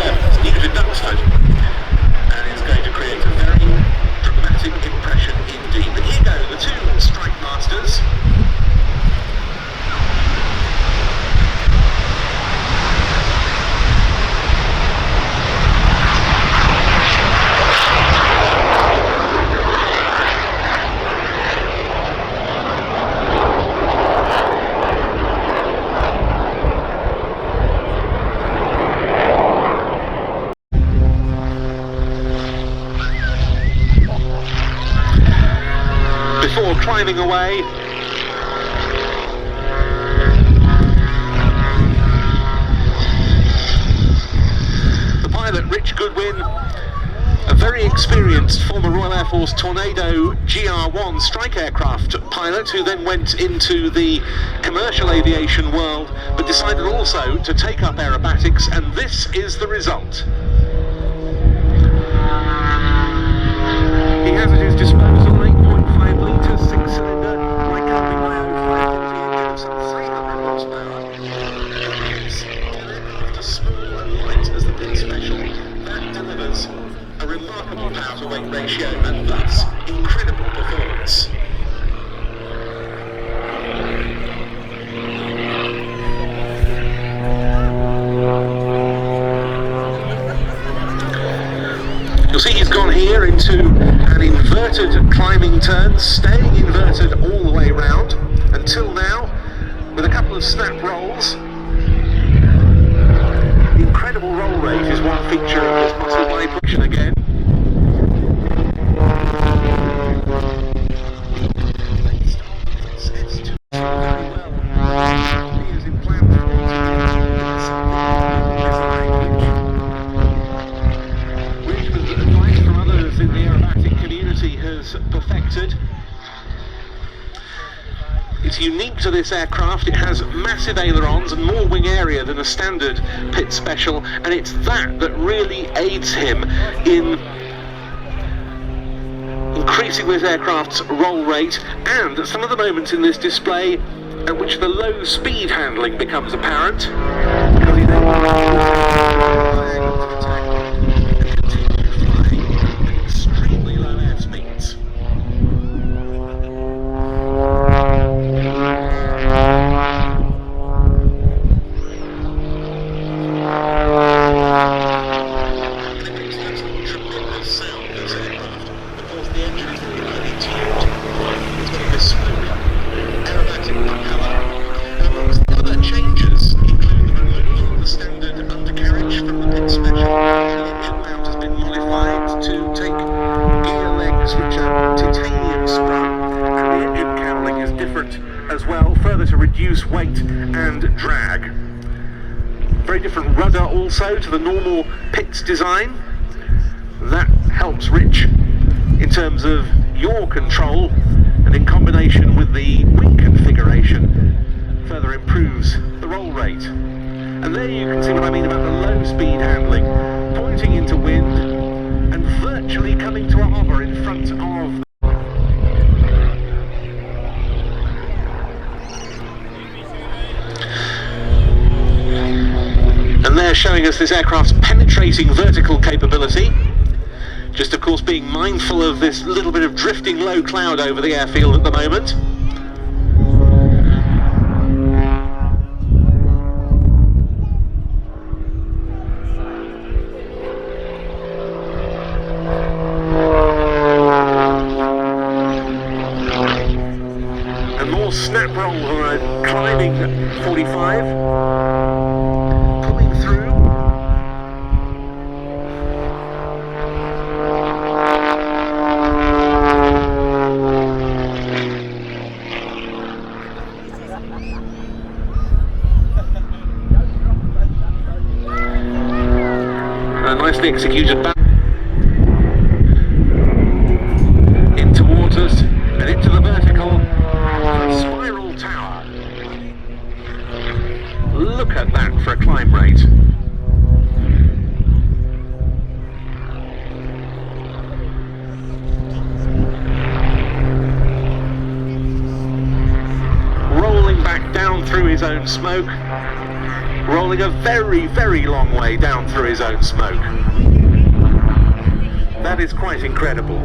it's near to Duxford, and it's going to create a very dramatic impression indeed. But here go the two strike masters. Before climbing away, the pilot Rich Goodwin, a very experienced former Royal Air Force Tornado GR1 strike aircraft pilot who then went into the commercial aviation world but decided also to take up aerobatics, and this is the result. He has at his disposal 8.5 litre 6-cylinder engine of some 300 horsepower. Yes, an aircraft as small and light as the Pit Special, that delivers a remarkable power to weight ratio and thus incredible performance. You'll see he's gone here into an inverted climbing turn, staying inverted all the way round until now, with a couple of snap rolls. The incredible roll rate is one feature of this muscle vibration again. Perfected. It's unique to this aircraft. It has massive ailerons and more wing area than a standard Pit Special, and it's that really aids him in increasing this aircraft's roll rate, and at some of the moments in this display at which the low speed handling becomes apparent, because he's able to attack and continue flying at extremely low airspeeds. As well, further to reduce weight and drag. Very different rudder also to the normal Pit's design. That helps Rich in terms of yaw control, and in combination with the wing configuration further improves the roll rate. And there you can see what I mean about the low speed handling, pointing into wind and virtually coming to a hover in front of. And they're showing us this aircraft's penetrating vertical capability. Just of course being mindful of this little bit of drifting low cloud over the airfield at the moment. And more snap roll on a climbing 45. Nicely executed back in towards us and into the vertical for a spiral tower. Look at that for a climb rate. Rolling back down through his own smoke, rolling a very, very long way down through his own smoke. That is quite incredible.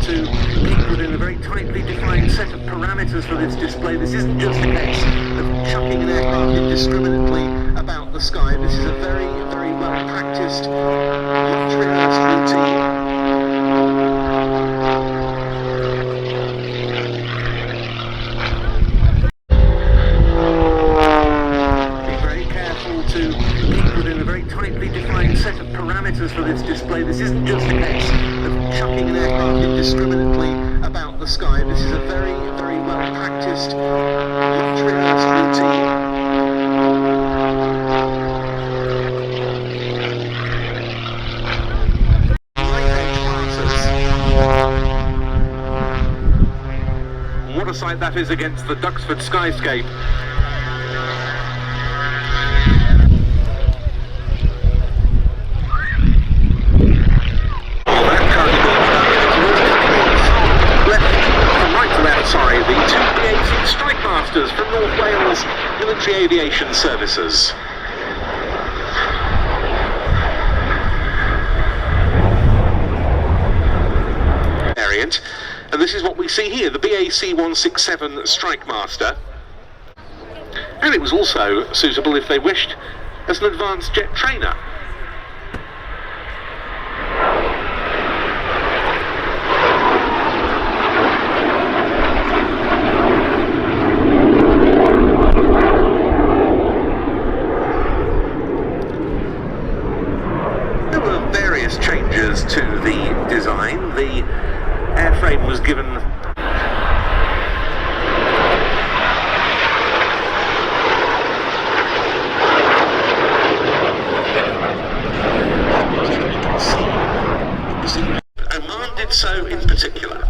To keep within a very tightly defined set of parameters for this display. This isn't just a case of chucking an aircraft indiscriminately about the sky. This is a very, very well practiced, much rehearsed routine. Be very careful to keep within a very tightly defined set of parameters for this display. This isn't just a case of chucking an aircraft indiscriminately about the sky. This is a very, very well practiced, much rehearsed routine. What a sight that is against the Duxford skyscape. From North Wales Military Aviation Services. Variant, and this is what we see here, the BAC 167 Strike Master. And it was also suitable, if they wished, as an advanced jet trainer. Changes to the design. The airframe was given Oman did so in particular.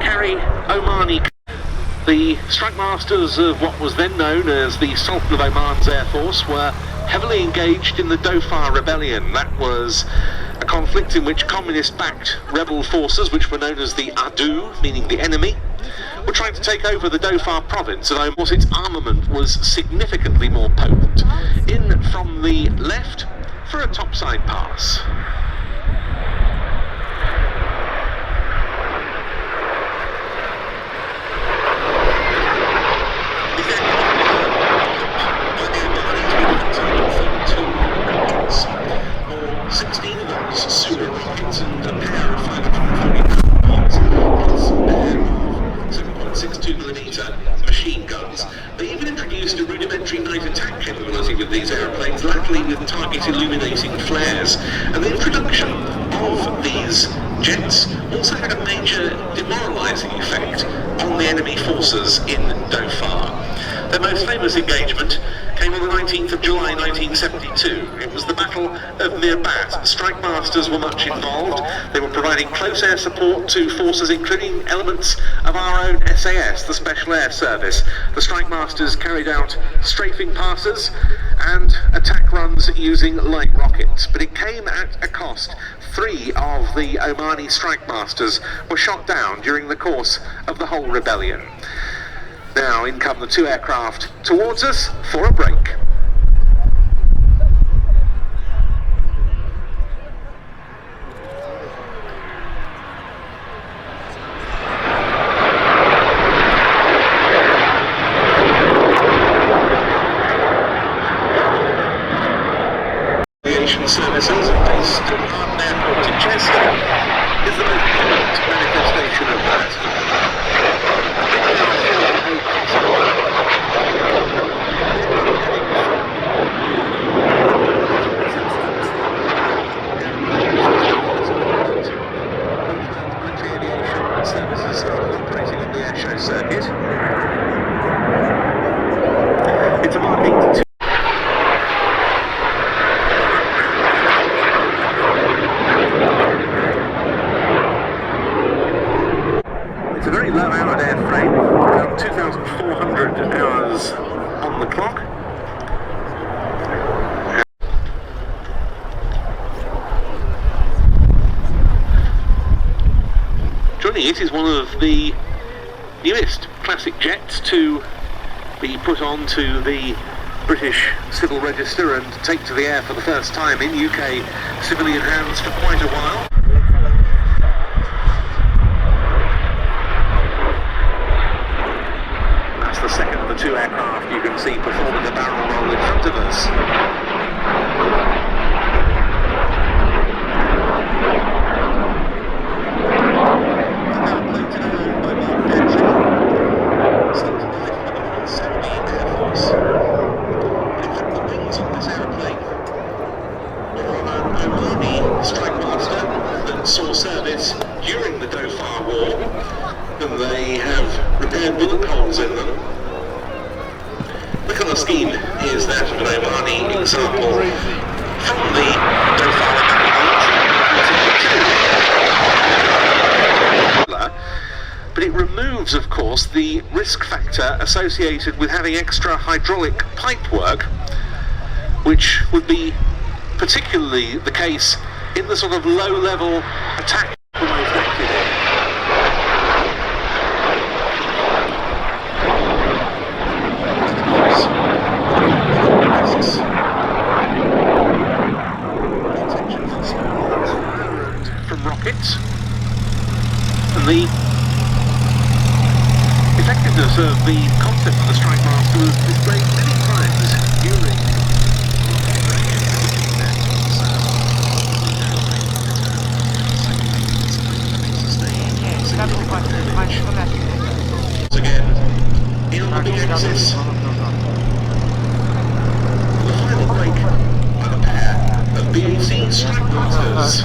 Carry Omani. The Strike Masters of what was then known as the Sultan of Oman's Air Force were heavily engaged in the Dhofar Rebellion. That was a conflict in which communist-backed rebel forces, which were known as the Adu, meaning the enemy, were trying to take over the Dhofar province, and of course its armament was significantly more potent. In from the left for a topside pass. Super rockets and a pair of 540 pounds, plus a pair of 7.62mm machine guns. They even introduced a rudimentary night attack capability with these aeroplanes, latterly with target illuminating flares. And the introduction of these jets also had a major demoralising effect on the enemy forces in Dhofar. Their most famous engagement came on the 19th of July 1972. It was the Battle of Mirbat. Strike Masters were much involved. They were providing close air support to forces including elements of our own SAS, the Special Air Service. The Strike Masters carried out strafing passes and attack runs using light rockets, but it came at a cost. 3 of the Omani Strike Masters were shot down during the course of the whole rebellion. Now in come the 2 aircraft towards us for a break. Aviation services based at Arden Airport in Chester is the most prominent manifestation of that. joining it is one of the newest classic jets to be put onto the British Civil Register and take to the air for the first time in UK civilian hands for quite a while. That's the second of the two aircraft you can see performing a barrel roll in front of us. Saw service during the Duxford War, and they have repaired bullet holes in them. The colour scheme is that of an Omani example from the Duxford battle. But it removes, of course, the risk factor associated with having extra hydraulic pipework, which would be particularly the case in the sort of low-level attack we're most active in. From rockets, and the effectiveness of the concept of the Strike Master was displayed many times during again, in on the big axis. The final break by the pair of BAC Strike Masters.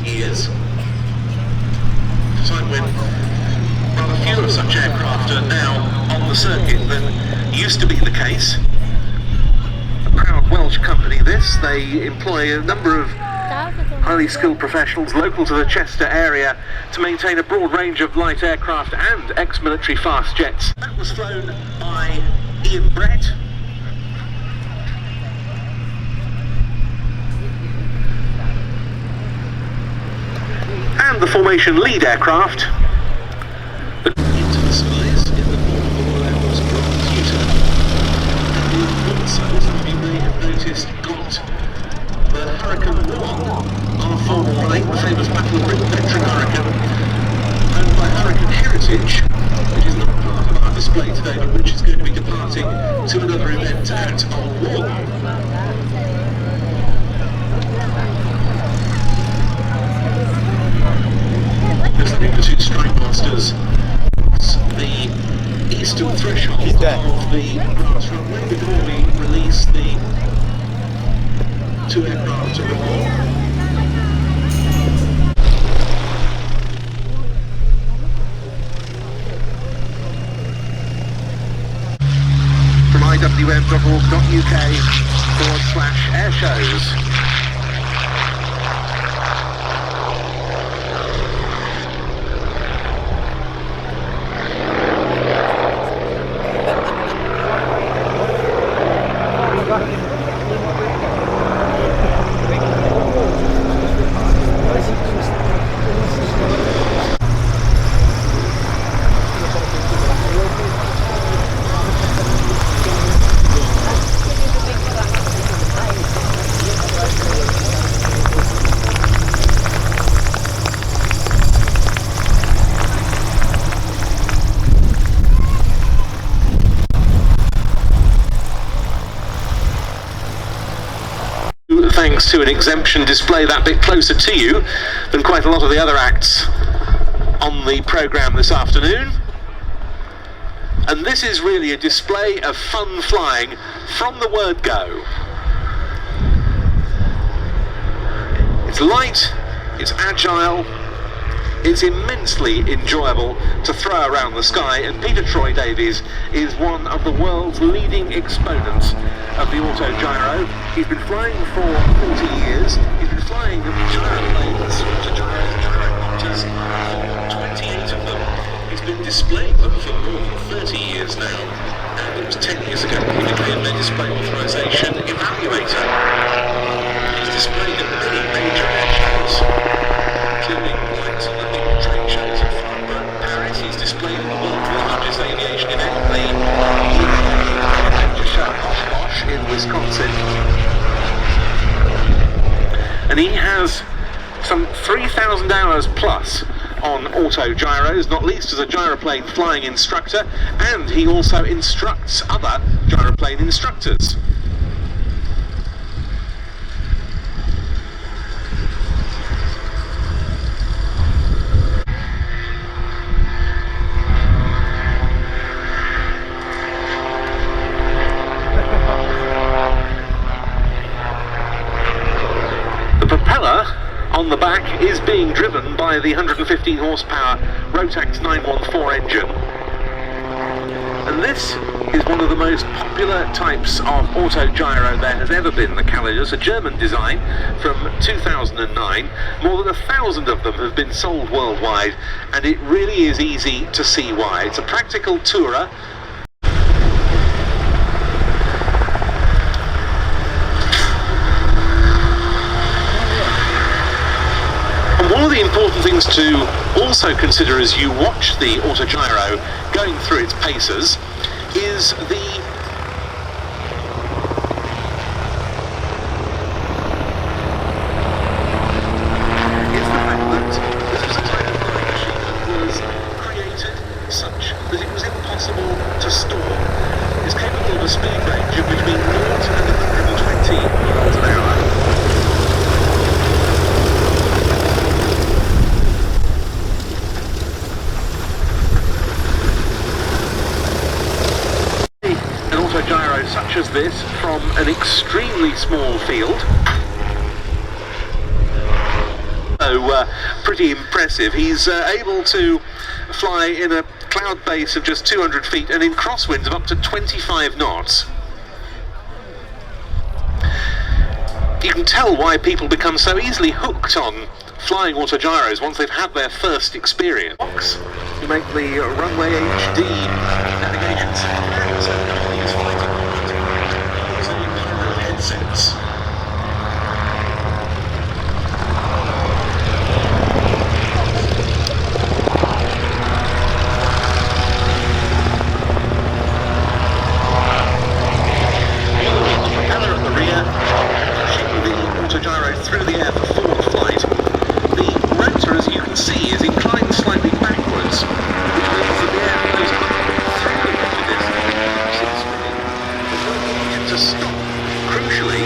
Years. A time when rather few of such aircraft are now on the circuit than used to be the case. A proud Welsh company this. They employ a number of highly skilled professionals local to the Chester area to maintain a broad range of light aircraft and ex-military fast jets. That was flown by Ian Brett. And the formation lead aircraft. Into the skies in the form of a Royal Air Force computer. And also, some of you may have noticed, got the Hurricane 1, R418, the famous Battle of Britain veteran Hurricane, owned by Hurricane Heritage, which is not part of our display today, but which is going to be departing to another event at Old Wall. The two Strike Masters, the eastern threshold of the grass runway before we release the two aircraft to roll. From iwm.org.uk/airshows. thanks to an exemption display that bit closer to you than quite a lot of the other acts on the programme this afternoon. And this is really a display of fun flying from the word go. It's light, it's agile, it's immensely enjoyable to throw around the sky, and Peter Troy Davies is one of the world's leading exponents of the autogyro. He's been flying for 40 years. He's been flying gyroplanes, gyrocopters, for 28 of them. He's been displaying them for more than 30 years now, and it was 10 years ago he became their display authorization evaluator. He's displayed at many major air shows, including likes of the big trade shows in Farnborough, Paris. He's displayed in the world's largest aviation event, the major show Oshkosh in Wisconsin. And he has some 3,000 hours plus on autogyros, not least as a gyroplane flying instructor, and he also instructs other gyroplane instructors. The propeller on the back is being driven by the 115 horsepower Rotax 914 engine. And this is one of the most popular types of autogyro there has ever been, the Calidus, a German design from 2009. More than 1,000 of them have been sold worldwide, and it really is easy to see why. It's a practical tourer. One of the important things to also consider as you watch the autogyro going through its paces is the fact that this was a type of flying machine that was created such that it was impossible to store. It's capable of a speed range of between 0 and 120 miles an hour. Gyro such as this from an extremely small field. So pretty impressive. He's able to fly in a cloud base of just 200 feet and in crosswinds of up to 25 knots. You can tell why people become so easily hooked on flying autogyros once they've had their first experience. You make the runway HD navigation system. These fighting using headsets. The propeller at the rear, pushing the autogyro through the air for forward flight. The rotor, as you can see, is inclined slightly backwards, which means that the air flows up through the rotor disc. To stop. Crucially,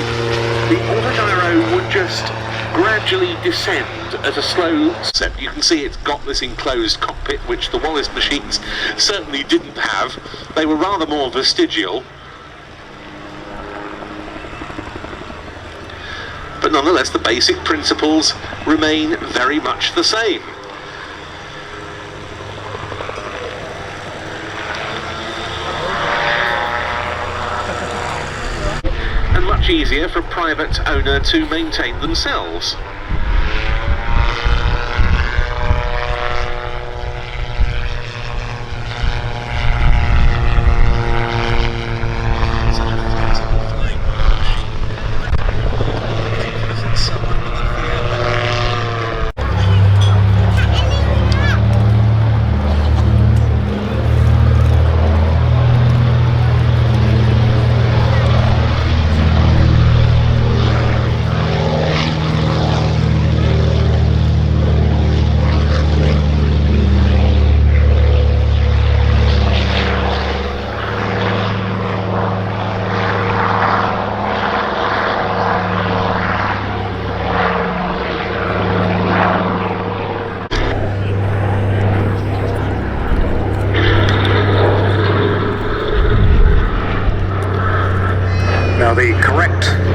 the autogyro would just gradually descend at a slow step. You can see it's got this enclosed cockpit, which the Wallace machines certainly didn't have. They were rather more vestigial. But nonetheless, the basic principles remain very much the same. And much easier for a private owner to maintain themselves.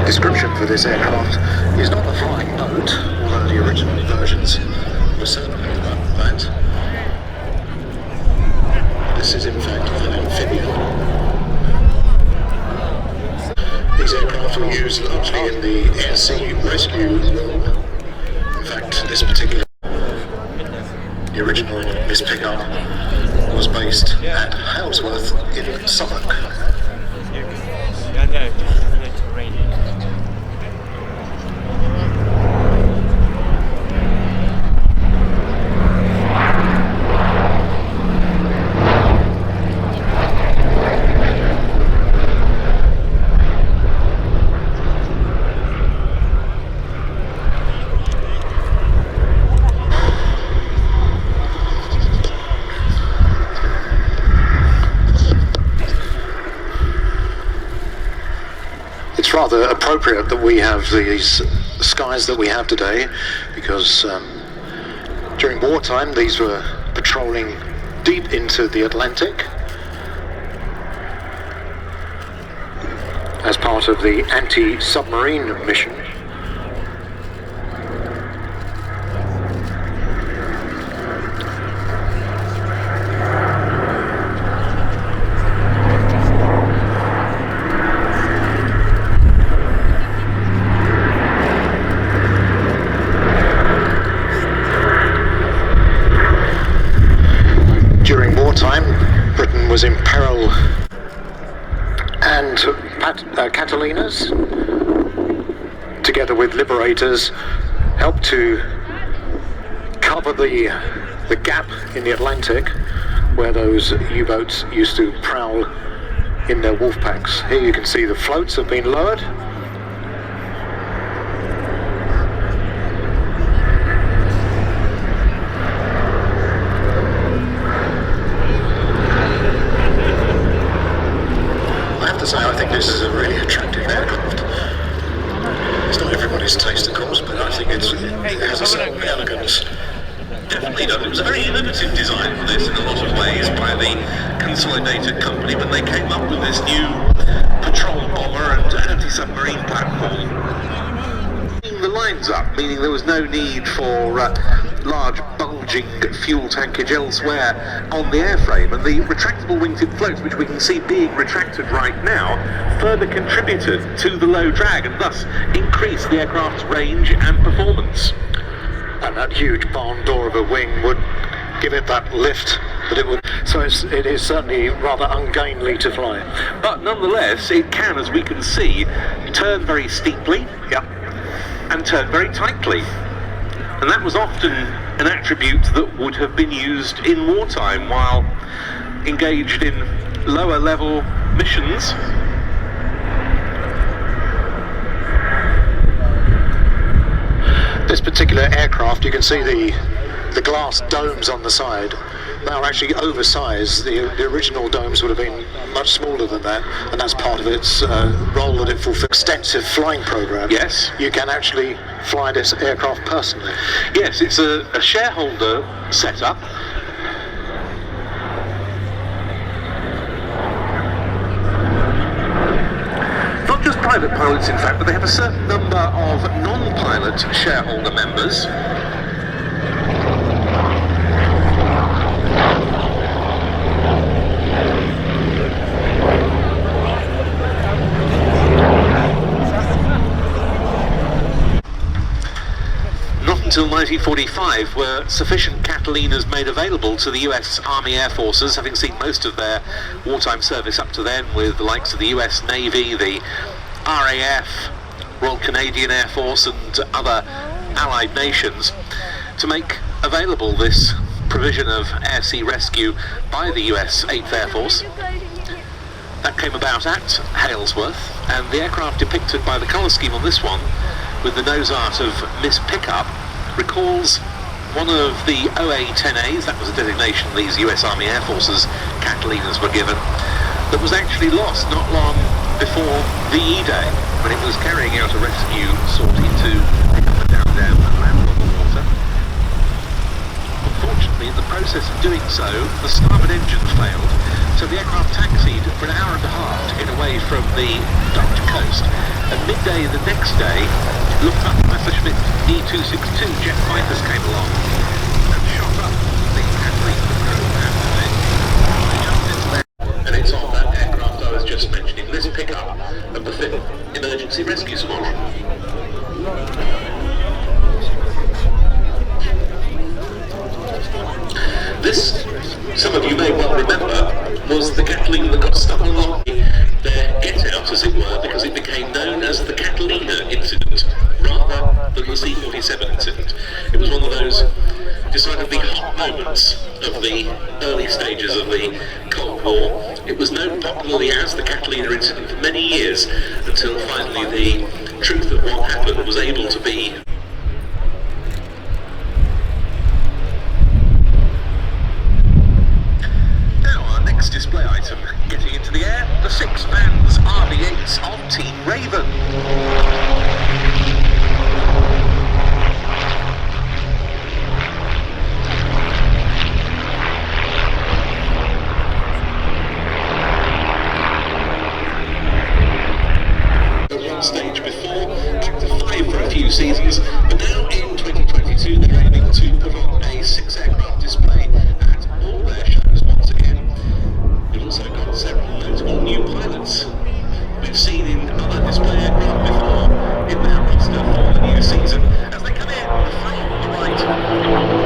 description for this aircraft is not a flying boat, although the original versions were certainly like that. This is in fact an amphibian. These aircraft were used largely in the air-sea rescue role. In fact, this particular, the original Miss Pickup, was based at Halesworth in Suffolk. It's rather appropriate that we have these skies that we have today, because during wartime these were patrolling deep into the Atlantic as part of the anti-submarine mission. During wartime, Britain was in peril, and Catalinas, together with liberators, helped to cover the gap in the Atlantic where those U-boats used to prowl in their wolf packs. Here you can see the floats have been lowered. I think this is a really attractive aircraft. It's not everybody's taste, of course, but I think it has a certain elegance. Definitely does. It was a very innovative design for this in a lot of ways by the Consolidated Company when they came up with this new patrol bomber and anti-submarine platform. The lines up, meaning there was no need for large bulging fuel tankage elsewhere on the airframe, and the retractable wingtip floats, which we can see being retracted right now, further contributed to the low drag and thus increased the aircraft's range and performance. And that huge barn door of a wing would give it that lift that it would. So it is certainly rather ungainly to fly. But nonetheless, it can, as we can see, turn very steeply, and turn very tightly. And that was often an attribute that would have been used in wartime while engaged in lower level missions. This particular aircraft, you can see the glass domes on the side. They are actually oversized. The original domes would have been much smaller than that, and that's part of its role that it fulfills. Extensive flying program. Yes. You can actually fly this aircraft personally. Yes, it's a shareholder setup. Not just private pilots, in fact, but they have a certain number of non-pilot shareholder members. Until 1945 were sufficient Catalinas made available to the US Army Air Forces, having seen most of their wartime service up to then with the likes of the US Navy, the RAF, Royal Canadian Air Force and other allied nations, to make available this provision of air-sea rescue by the US 8th Air Force. That came about at Halesworth, and the aircraft depicted by the colour scheme on this one, with the nose art of Miss Pickup, recalls one of the OA-10As, that was a designation these US Army Air Forces Catalinas were given, that was actually lost not long before VE Day, when it was carrying out a rescue sortie to pick up a down and land on the water. Unfortunately, in the process of doing so, the starboard engine failed, So the aircraft taxied for an hour and a half to get away from the Dutch coast. At midday the next day, Luftwaffe E-262 jet fighters came along and shot up the Kathleen crew after they jumped into their... And it's on that aircraft I was just mentioning, this pickup of the 5th Emergency Rescue Squadron. This, some of you may well remember, was the Catalina that got stuck along their get-out, as it were, because it became known as the Catalina incident, rather than the C-47 incident. It was one of those decidedly hot moments of the early stages of the Cold War. It was known popularly as the Catalina incident for many years, until finally the truth of what happened was able to be display item. Getting into the air, the 6 Vans RV-8s of Team Raven. At one stage before, back to 5 for a few seasons, but now in 2022 they're aiming to put on a 6 aircraft display at all their shows once again. We've also got several notable new pilots we've seen in other display aircraft before in their roster for the new season. As they come in from the right,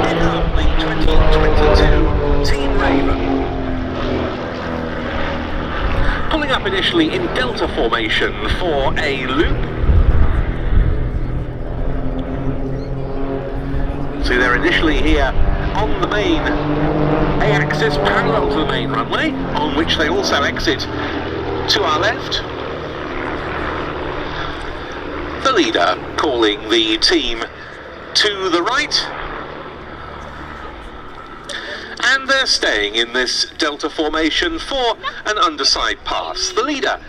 in up the 2022 Team Raven. Pulling up initially in Delta formation for a loop. See, they're initially here on the main A-axis parallel to the main runway, on which they also exit to our left. The leader calling the team to the right. And they're staying in this Delta formation for an underside pass. The leader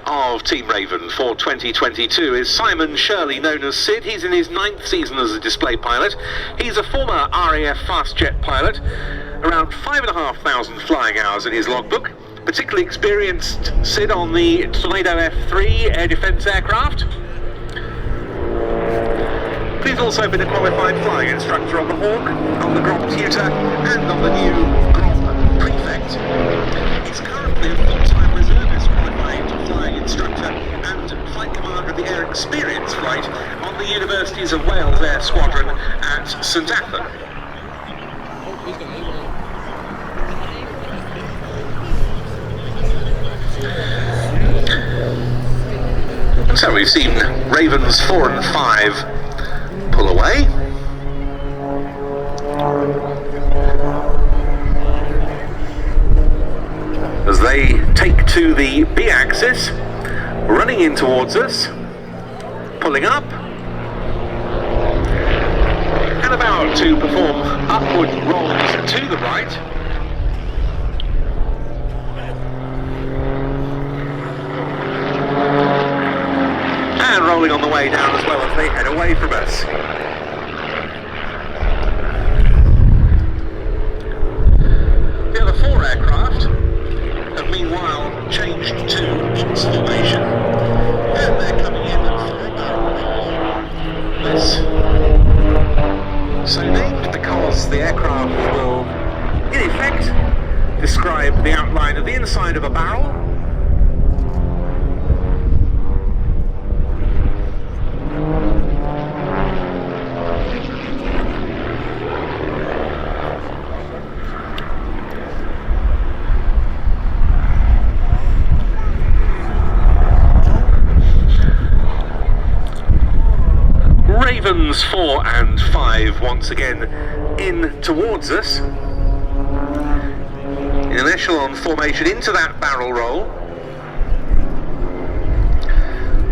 of Team Raven for 2022 is Simon Shirley, known as Sid. He's in his 9th season as a display pilot. He's a former RAF fast jet pilot, around 5,500 flying hours in his logbook. Particularly experienced Sid on the Tornado F3 air defence aircraft. He's also been a qualified flying instructor on the Hawk, on the Grom Tutor, and on the new Grom Prefect. He's currently a full-time reservist qualified flying instructor and flight commander of the Air Experience flight on the Universities of Wales Air Squadron at St Athan. And so we've seen Ravens 4 and 5 pull away. As they take to the B-axis, running in towards us, pulling up, and about to perform upward rolls to the right. And rolling on the way down as well as they head away from us. The other 4 aircraft have meanwhile changed to Ops formation, and they're coming in for this. So named because the aircraft will, in effect, describe the outline of the inside of a barrel. Ravens 4 and 5 once again in towards us in an echelon formation into that barrel roll,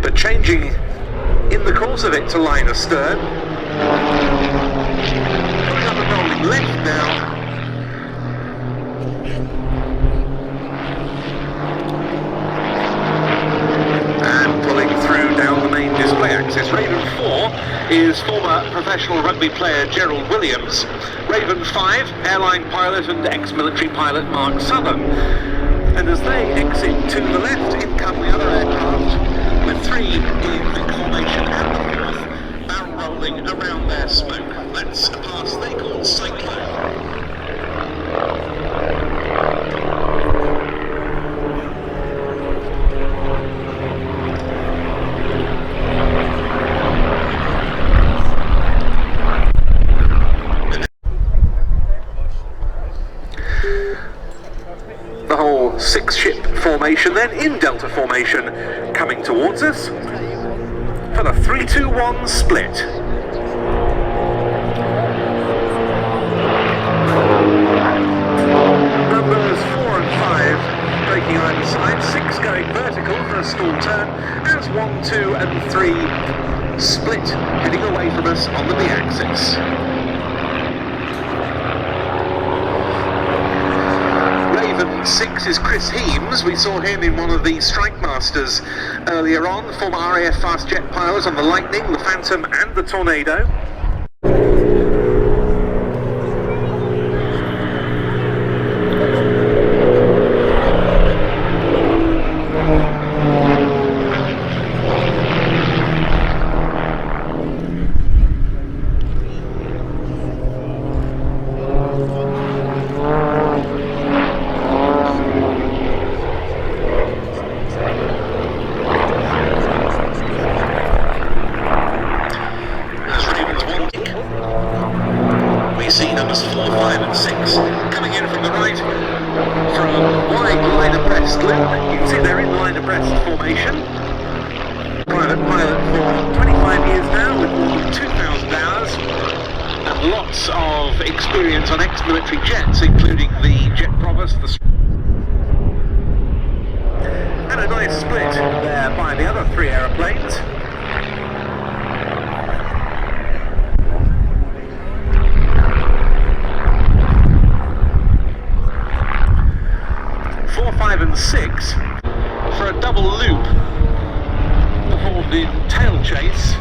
but changing in the course of it to line astern, coming up and rolling left now. And pulling through down the main display axis. Raven 4 is former professional rugby player Gerald Williams. Raven 5, airline pilot and ex-military pilot Mark Southern. And as they exit to the left, in come the other aircraft, with 3 in formation and the 4th barrel rolling around their smoke. That's a pass they call Cyclone. The whole 6-ship formation then in Delta formation coming towards us for the 3-2-1 split. Numbers 4 and 5 breaking either side, 6 going vertical for a stall turn, as 1, 2 and 3 split heading away from us on the B-axis. 6 is Chris Heames. We saw him in one of the Strike Masters earlier on, the former RAF fast jet pilot on the Lightning, the Phantom and the Tornado. See numbers 4, 5 and 6 coming in from the right from a wide line abreast loop. You can see they're in line abreast formation. Private pilot for 25 years now with more than 2,000 hours and lots of experience on ex-military jets, including the Jet Provost, and a nice split there by the other 3 aeroplanes. And 6 for a double loop before the tail chase.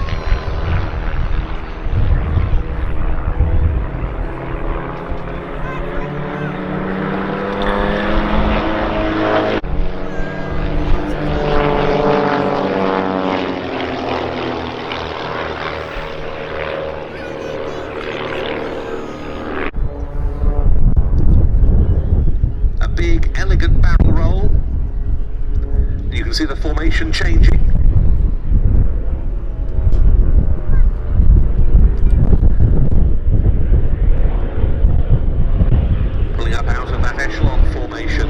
A big, elegant barrel roll. You can see the formation changing. Pulling up out of that echelon formation.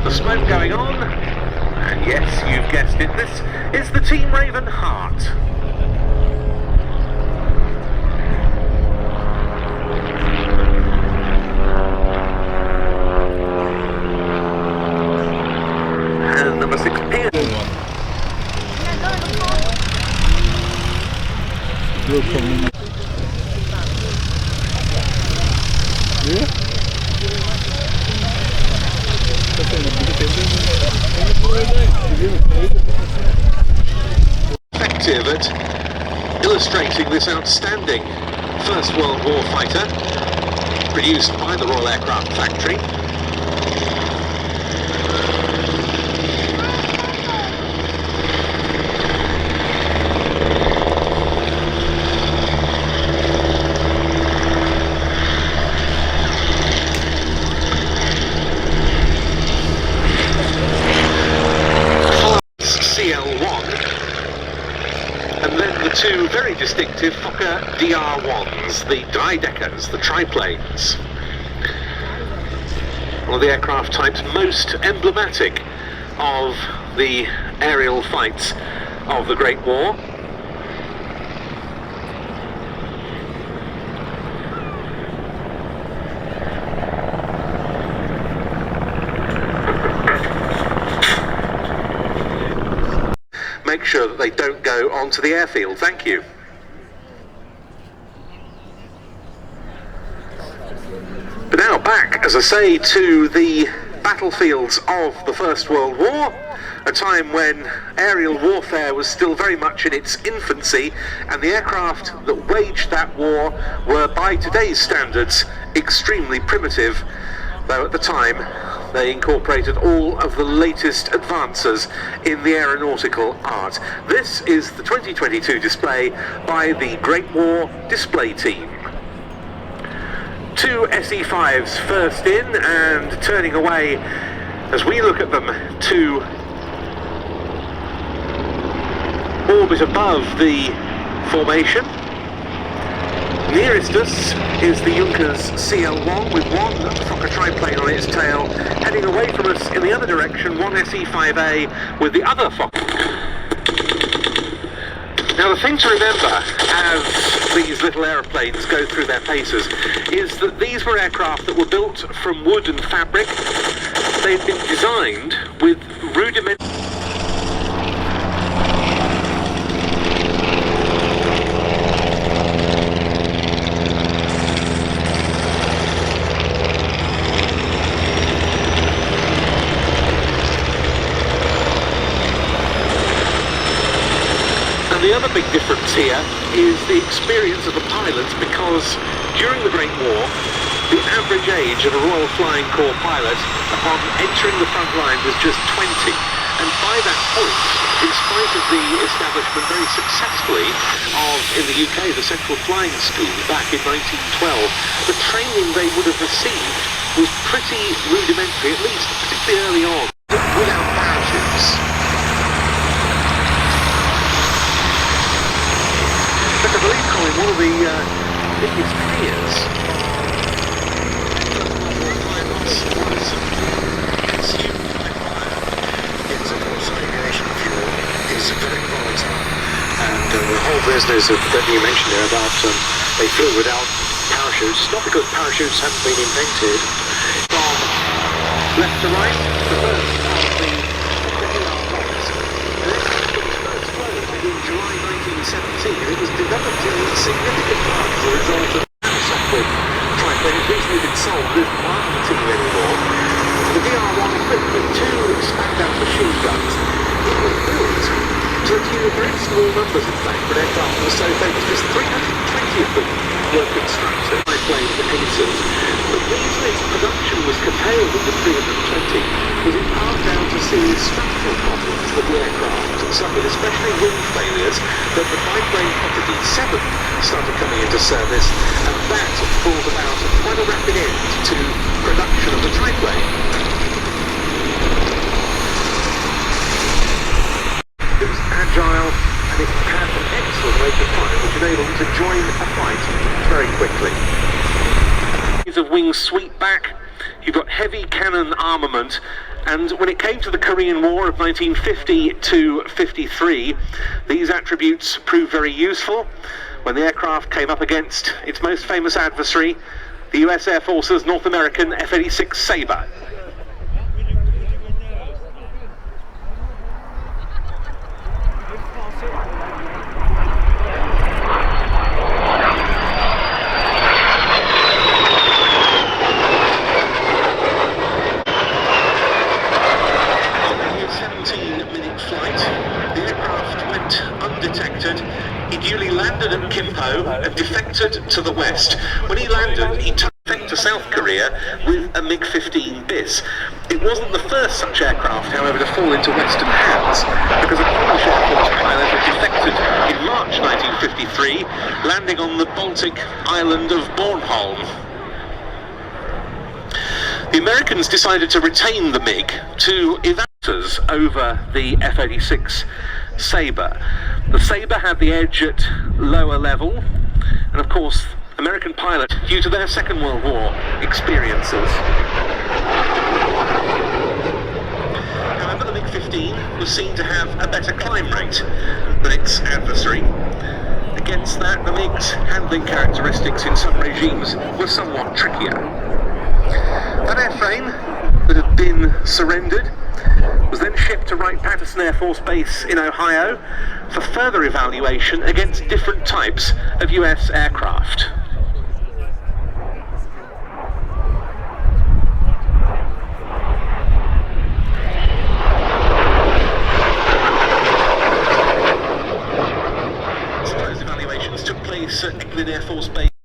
The smoke going on, and yes, you've guessed it, this is the Team Raven Heart. Number 6 Pier. Effective at illustrating this outstanding First World War fighter produced by the Royal Aircraft Factory. And then the 2 very distinctive Fokker DR1s, the Dreideckers, the triplanes. One of the aircraft types most emblematic of the aerial fights of the Great War. Make sure that they don't go onto the airfield. Thank you. But now back, as I say, to the battlefields of the First World War, a time when aerial warfare was still very much in its infancy, and the aircraft that waged that war were, by today's standards, extremely primitive, though at the time they incorporated all of the latest advances in the aeronautical art. This is the 2022 display by the Great War Display Team. Two SE5s first in and turning away as we look at them to orbit above the formation. Nearest us is the Junkers CL-1 with one Fokker triplane on its tail, heading away from us in the other direction, one SE-5A with the other Fokker. Now the thing to remember as these little aeroplanes go through their paces is that these were aircraft that were built from wood and fabric. They've been designed with rudimentary The other big difference here is the experience of the pilots, because during the Great War, the average age of a Royal Flying Corps pilot upon entering the front line was just 20. And by that point, in spite of the establishment very successfully of, in the UK, the Central Flying School back in 1912, the training they would have received was pretty rudimentary, at least particularly early on, without parachutes. But I believe, Colin, one of the biggest fears was consumed by fire. Yes, of course, aviation fuel is very volatile. And the whole business that you mentioned there about they flew without parachutes, not because parachutes hadn't been invented. From left to right, the first of the in July 1917, and it was developed in significant part as a result of the Duxford triplane. It's recently been sold, it isn't part of the team anymore. The DR-1 equipped with two spat-out machine guns. It was built to the tune of very small numbers, in fact, for an aircraft that was so famous. Just 320 of them were constructed by plane aces. But the reason its production was curtailed at the 320 was in part down to serious structural problems that the aircraft suffered, especially wing failures, that the biplane Fokker D7 started coming into service, and that brought about quite a rapid end to production of the triplane. It was agile, and it had an excellent rate of fire, which enabled it to join a fight very quickly. Of wings sweep back, you've got heavy cannon armament, and when it came to the Korean War of 1950 to 53, these attributes proved very useful when the aircraft came up against its most famous adversary, the US Air Force's North American F-86 Sabre. And defected to the west. When he landed, he took to South Korea with a MiG-15 bis. It wasn't the first such aircraft, however, to fall into Western hands, because a Polish Air Force pilot had defected in March 1953, landing on the Baltic island of Bornholm. The Americans decided to retain the MiG to evaluate over the F-86 Sabre. The Sabre had the edge at lower level, and of course American pilots, due to their Second World War experiences. However, the MiG-15 was seen to have a better climb rate than its adversary. Against that, the MiG's handling characteristics in some regimes were somewhat trickier. That airframe that had been surrendered was then shipped to Wright-Patterson Air Force Base in Ohio for further evaluation against different types of US aircraft. base at Eglin Air Force Base.